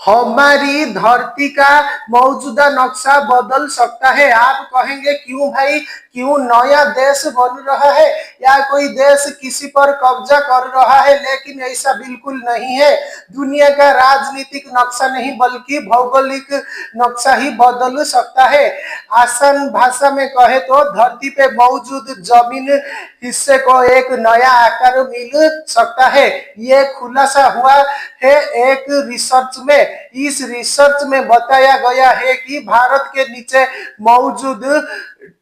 हमारी धरती का मौजूदा नक्शा बदल सकता है। आप कहेंगे क्यों भाई, क्यों नया देश बन रहा है या कोई देश किसी पर कब्जा कर रहा है? लेकिन ऐसा बिल्कुल नहीं है। दुनिया का राजनीतिक नक्शा नहीं बल्कि भौगोलिक नक्शा ही बदल सकता है। आसान भाषा में कहे तो धरती पे मौजूद जमीन हिस्से को एक नया आकार मिल सकता है। ये खुलासा हुआ है एक रिसर्च में। इस रिसर्च में बताया गया है कि भारत के नीचे मौजूद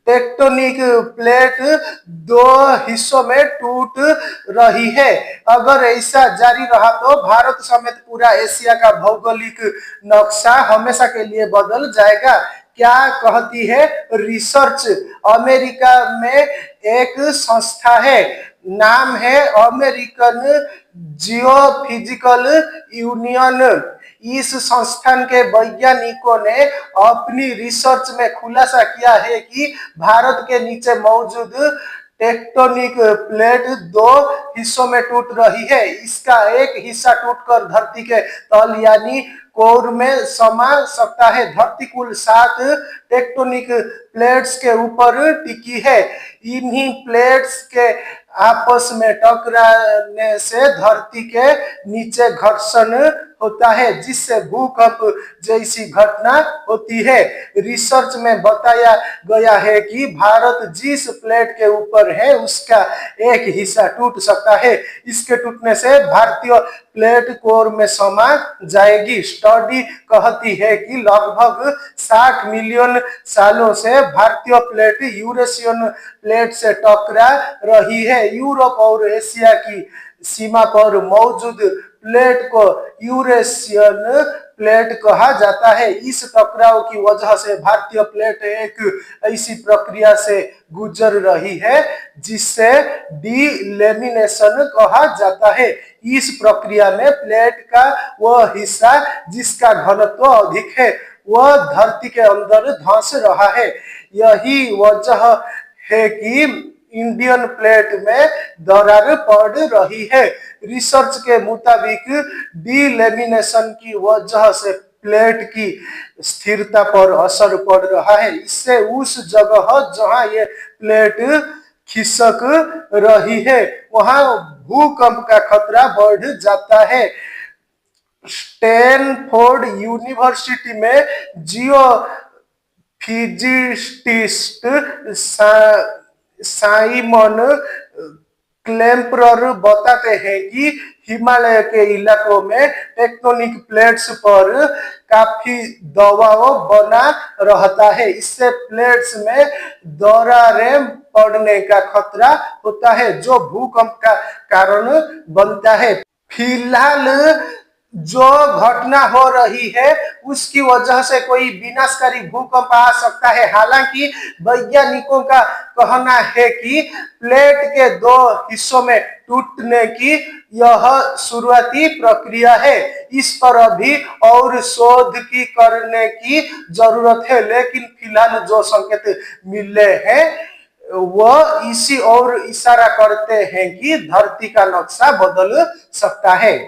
टेक्टोनिक प्लेट दो हिस्सों में टूट रही है। अगर ऐसा जारी रहा तो भारत समेत पूरा एशिया का भौगोलिक नक्शा हमेशा के लिए बदल जाएगा। क्या कहती है रिसर्च? अमेरिका में एक संस्था है, नाम है अमेरिकन जियोफिजिकल यूनियन। इस संस्थान के वैज्ञानिकों ने अपनी रिसर्च में खुलासा किया है कि भारत के नीचे मौजूद टेक्टोनिक प्लेट दो हिस्सों में टूट रही है। इसका एक हिस्सा टूटकर धरती के तल यानी कोर में समा सकता है। धरती कुल 7 टेक्टोनिक प्लेट्स के ऊपर टिकी है। इन्हीं प्लेट्स के आपस में टकराने से धरती के नीचे घर्षण होता है, जिससे भूकंप जैसी घटना होती है। रिसर्च में बताया गया है कि भारत जिस प्लेट के ऊपर है उसका एक हिस्सा टूट सकता है। इसके टूटने से भारतीय प्लेट कोर में समा जाएगी। स्टडी कहती है कि लगभग 60 मिलियन सालों से भारतीय प्लेट यूरेशियन प्लेट से टकरा रही है। यूरोप और एशिया की सीमा पर मौजूद प्लेट को यूरेशियन प्लेट कहा जाता है। इस टकराव की वजह से भारतीय प्लेट एक ऐसी प्रक्रिया से गुजर रही है जिससे डीलेमिनेशन कहा जाता है। इस प्रक्रिया में प्लेट का वह हिस्सा जिसका घनत्व अधिक है वह धरती के अंदर धंस रहा है। यही वजह है कि इंडियन प्लेट में दरार पड़ रही है। रिसर्च के मुताबिक डीलेमिनेशन की वजह से प्लेट की स्थिरता पर असर पड़ रहा है। इससे उस जगह जहां ये प्लेट खिसक रही है वहां भूकंप का खतरा बढ़ जाता है। स्टैनफोर्ड यूनिवर्सिटी में जियो फिजिसिस्ट साइमन क्लेम्परर बताते हैं कि हिमालय के इलाकों में टेक्टोनिक प्लेट्स पर काफी दबाव बना रहता है। इससे प्लेट्स में दरारें पड़ने का खतरा होता है जो भूकंप का कारण बनता है। फिलहाल जो घटना हो रही है उसकी वजह से कोई विनाशकारी भूकंप आ सकता है। हालांकि वैज्ञानिकों का कहना है कि प्लेट के दो हिस्सों में टूटने की यह शुरुआती प्रक्रिया है। इस पर अभी और शोध की करने की जरूरत है, लेकिन फिलहाल जो संकेत मिले हैं वह इसी और इशारा करते हैं कि धरती का नक्शा बदल सकता है।